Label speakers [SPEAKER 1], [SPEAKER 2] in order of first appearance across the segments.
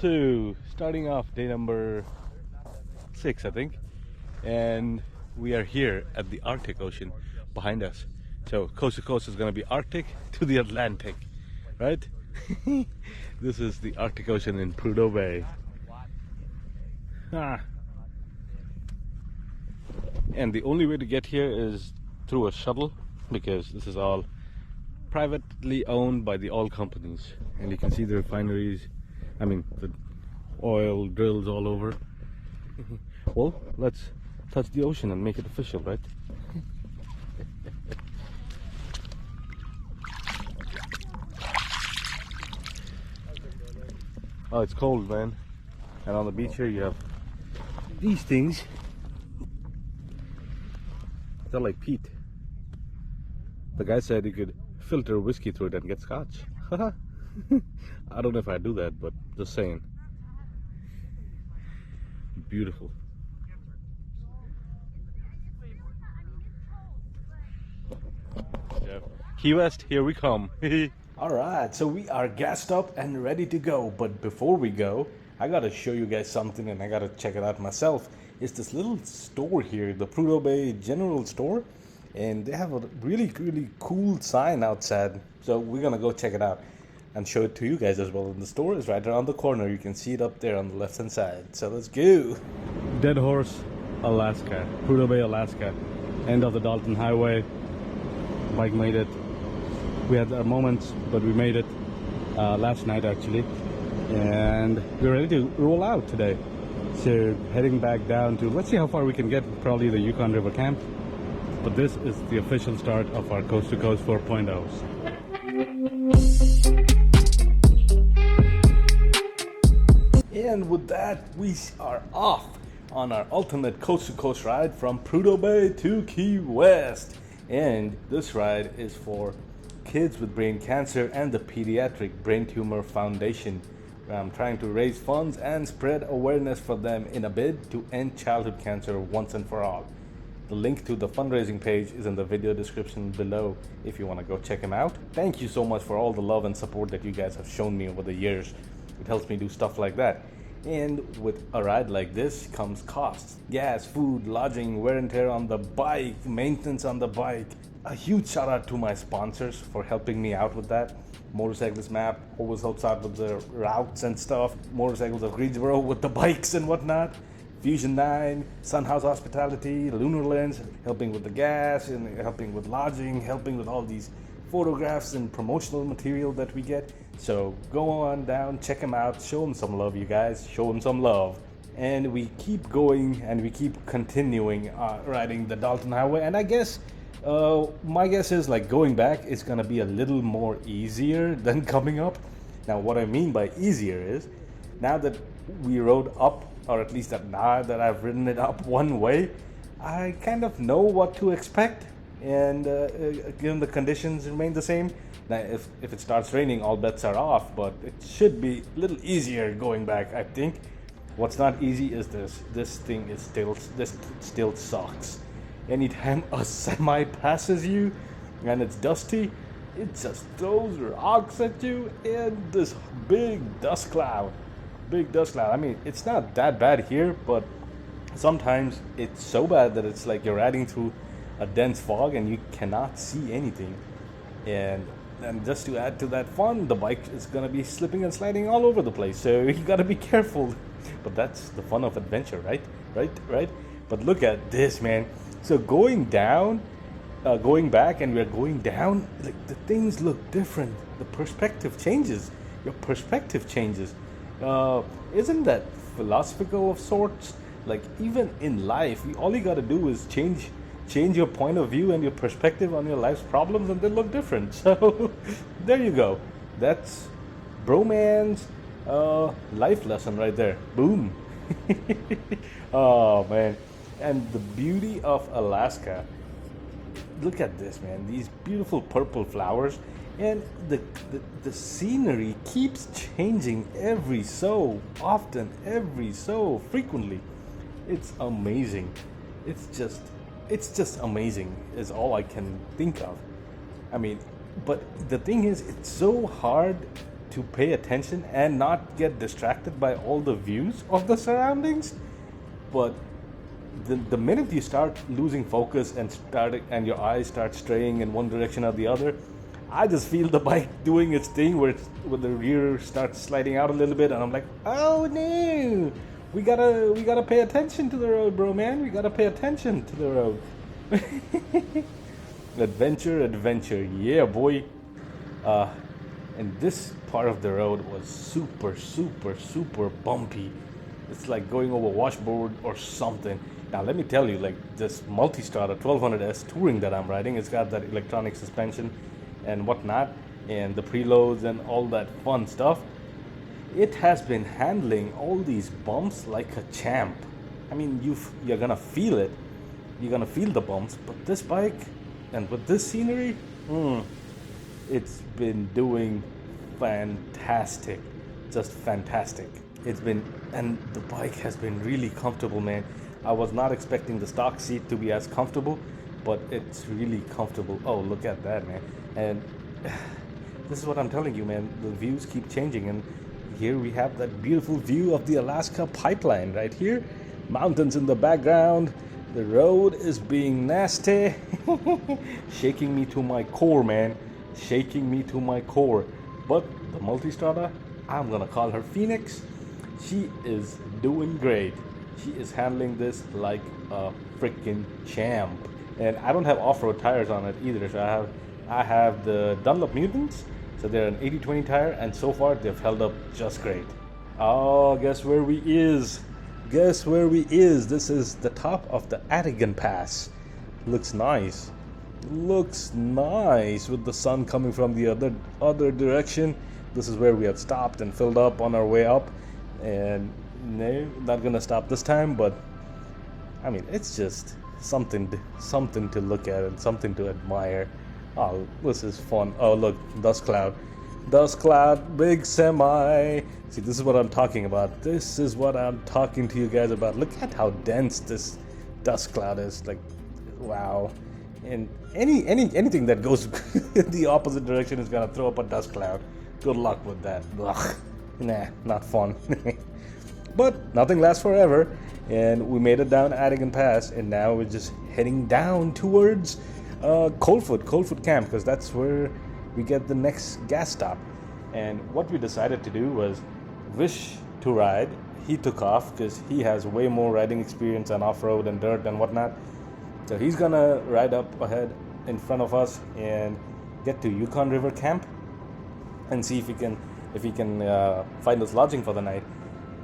[SPEAKER 1] So, starting off day number 6, I think, and we are here at the Arctic Ocean behind us. So, coast to coast is going to be Arctic to the Atlantic, right? This is the Arctic Ocean in Prudhoe Bay. And the only way to get here is through a shuttle, because this is all privately owned by the oil companies. And you can see the refineries, I mean the oil drills all over. Well, let's touch the ocean and make it official, right? Oh, it's cold, man. And on the beach here you have these things. They're like peat. The guy said you could filter whiskey through it and get scotch. I don't know if I do that, but just saying. Beautiful. Yeah. Key West, here we come. Alright, so we are gassed up and ready to go. But before we go, I gotta show you guys something, and I gotta check it out myself. It's this little store here, the Prudhoe Bay General Store, and they have a really cool sign outside. So we're gonna go check it out and show it to you guys as well. And the store is right around the corner. You can see it up there on the left hand side. So let's go. Deadhorse, Alaska, Prudhoe Bay, Alaska, end of the Dalton Highway. Bike made it. We had our moments, but we made it last night actually, and we're ready to roll out today. So heading back down to, let's see how far we can get, probably the Yukon River Camp. But this is the official start of our Coast to Coast 4.0s. And with that, we are off on our ultimate Coast to Coast ride from Prudhoe Bay to Key West. And this ride is for kids with brain cancer and the Pediatric Brain Tumor Foundation. I'm trying to raise funds and spread awareness for them in a bid to end childhood cancer once and for all. The link to the fundraising page is in the video description below if you want to go check them out. Thank you so much for all the love and support that you guys have shown me over the years. It helps me do stuff like that. And with a ride like this comes costs. Gas, food, lodging, wear and tear on the bike, maintenance on the bike. A huge shout out to my sponsors for helping me out with that. Motorcyclist Map always helps out with the routes and stuff. Motorcycles of Greensboro with the bikes and whatnot. Fusion 9, Sunhouse Hospitality, Lunar Lenz, helping with the gas and helping with lodging, helping with all these photographs and promotional material that we get. So go on down, check them out, show them some love, you guys, show them some love. And we keep going and we keep continuing riding the Dalton Highway. And I guess my guess is like going back is gonna be a little more easier than coming up. Now what I mean by easier is, now that we rode up, or at least now that I've ridden it up one way, I kind of know what to expect, and given the conditions remain the same. Now if it starts raining, all bets are off, but it should be a little easier going back, I think. What's not easy is this thing is still sucks. Anytime a semi passes you and it's dusty, it just throws rocks at you and this big dust cloud. I mean, it's not that bad here, but sometimes it's so bad that it's like you're riding through a dense fog and you cannot see anything. And just to add to that fun, the bike is gonna be slipping and sliding all over the place, so you gotta be careful. But that's the fun of adventure, right? But look at this, man. So going back and we're going down, like the things look different. The perspective changes. Your perspective changes. Isn't that philosophical of sorts? Like even in life, all you gotta do is change your point of view and your perspective on your life's problems, and they look different. So there you go. That's Bhroman's life lesson right there. Boom. Oh man. And the beauty of Alaska, look at this, man. These beautiful purple flowers, and the scenery keeps changing every so often, every so frequently. It's amazing. It's just amazing is all I can think of. I mean, but the thing is, it's so hard to pay attention and not get distracted by all the views of the surroundings. But the minute you start losing focus and your eyes start straying in one direction or the other, I just feel the bike doing its thing where the rear starts sliding out a little bit, and I'm like, oh no, we gotta pay attention to the road, bro, man. We gotta pay attention to the road. Adventure, yeah, boy. And this part of the road was super bumpy. It's like going over washboard or something. Now let me tell you, like this Multistrada 1200S touring that I'm riding, it's got that electronic suspension and whatnot, and the preloads and all that fun stuff. It has been handling all these bumps like a champ. I mean, you're gonna feel it. You're gonna feel the bumps, but this bike and with this scenery, it's been doing fantastic. Just fantastic. And the bike has been really comfortable, man. I was not expecting the stock seat to be as comfortable, but it's really comfortable. Oh, look at that, man. And this is what I'm telling you, man. The views keep changing, and here we have that beautiful view of the Alaska pipeline right here. Mountains in the background. The road is being nasty. Shaking me to my core, man. Shaking me to my core. But the Multistrada, I'm gonna call her Phoenix. She is doing great. She is handling this like a freaking champ. And I don't have off-road tires on it either, so I have the Dunlop Mutants, so they're an 80/20 tire, and so far they've held up just great. Oh, guess where we is? Guess where we is? This is the top of the Atigun Pass. Looks nice. Looks nice with the sun coming from the other direction. This is where we had stopped and filled up on our way up, and no, not gonna stop this time. But I mean, it's just something to look at and something to admire. Oh, this is fun. Oh, look, dust cloud, big semi. See, this is what I'm talking about. This is what I'm talking to you guys about. Look at how dense this dust cloud is. Like, wow. And anything that goes in the opposite direction is gonna throw up a dust cloud. Good luck with that. Ugh. Nah, not fun. But nothing lasts forever, and we made it down Atigun Pass, and now we're just heading down towards Coldfoot Camp, because that's where we get the next gas stop. And what we decided to do was Wish to ride. He took off because he has way more riding experience on off-road and dirt and whatnot. So he's gonna ride up ahead in front of us and get to Yukon River Camp and see if he can find us lodging for the night.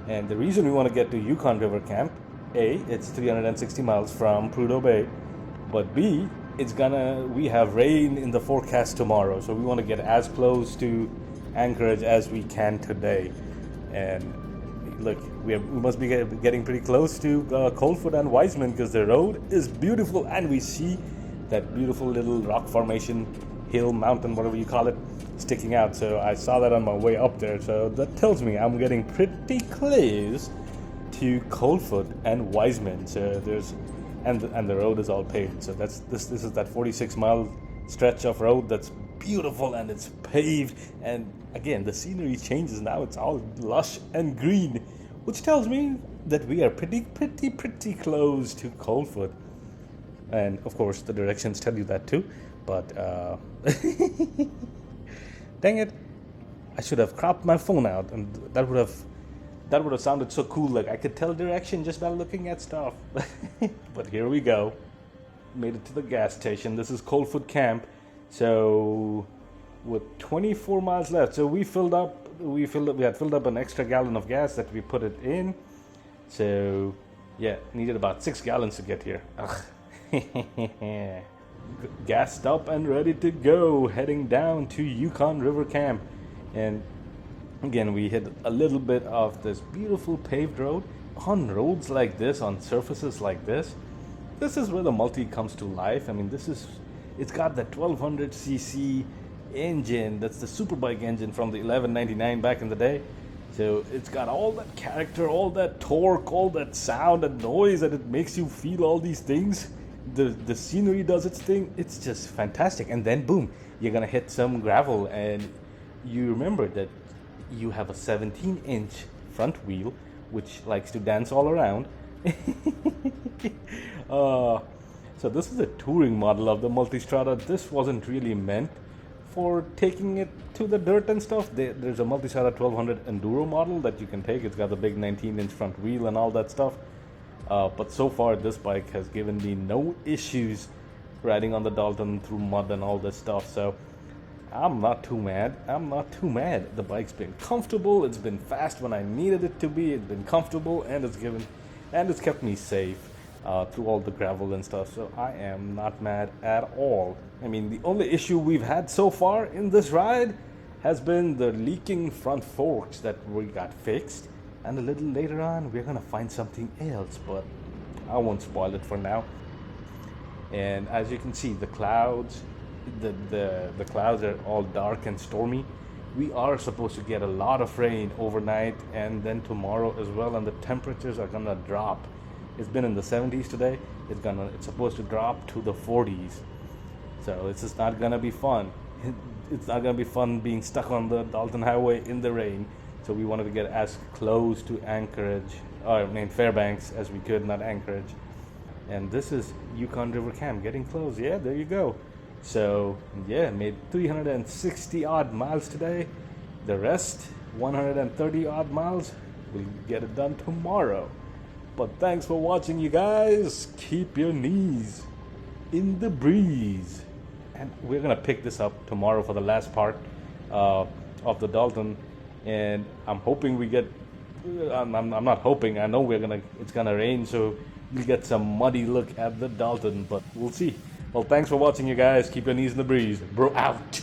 [SPEAKER 1] And the reason we want to get to Yukon River Camp, A, it's 360 miles from Prudhoe Bay, but B, we have rain in the forecast tomorrow, so we want to get as close to Anchorage as we can today. And look, we must be getting pretty close to Coldfoot and Wiseman, because the road is beautiful, and we see that beautiful little rock formation, hill, mountain, whatever you call it, sticking out. So I saw that on my way up there, so that tells me I'm getting pretty close to Coldfoot and Wiseman. So and the road is all paved. So this is that 46-mile stretch of road that's beautiful, and it's paved, and again the scenery changes. Now it's all lush and green, which tells me that we are pretty close to Coldfoot. And of course the directions tell you that too, but dang it, I should have cropped my phone out, and that would have sounded so cool. Like I could tell direction just by looking at stuff. But here we go. Made it to the gas station. This is Coldfoot Camp. So with 24 miles left, so we had filled up an extra gallon of gas that we put it in. So yeah, needed about 6 gallons to get here. Gassed up and ready to go, heading down to Yukon River Camp. And again, we hit a little bit of this beautiful paved road. On roads like this, on surfaces like this is where the Multi comes to life. I mean, it's got that 1200cc engine. That's the Superbike engine from the 1199 back in the day. So it's got all that character, all that torque, all that sound and noise, and it makes you feel all these things. The scenery does its thing. It's just fantastic. And then boom, you're gonna hit some gravel, and you remember that you have a 17-inch front wheel, which likes to dance all around. So this is a touring model of the Multistrada. This wasn't really meant for taking it to the dirt and stuff. There's a Multistrada 1200 Enduro model that you can take. It's got the big 19-inch front wheel and all that stuff. But so far, this bike has given me no issues riding on the Dalton through mud and all this stuff. So I'm not too mad. The bike's been comfortable. It's been fast when I needed it to be. It's been comfortable, and it's kept me safe through all the gravel and stuff. So I am not mad at all. I mean, the only issue we've had so far in this ride has been the leaking front forks that we got fixed. And a little later on, we're gonna find something else, but I won't spoil it for now. And as you can see, the clouds, the clouds are all dark and stormy. We are supposed to get a lot of rain overnight and then tomorrow as well, and the temperatures are gonna drop. It's been in the 70s today. It's supposed to drop to the 40s. So it's just not gonna be fun. It's not gonna be fun being stuck on the Dalton Highway in the rain. So we wanted to get as close to Fairbanks as we could, not Anchorage. And this is Yukon River Camp, getting close. Yeah, there you go. So yeah, made 360 odd miles today. The rest, 130 odd miles, we'll get it done tomorrow. But thanks for watching, you guys. Keep your knees in the breeze. And we're gonna pick this up tomorrow for the last part of the Dalton. And I'm hoping we get, I'm not hoping, I know it's gonna rain, so you'll get some muddy look at the Dalton, but we'll see. Well, thanks for watching, you guys. Keep your knees in the breeze. Bro out.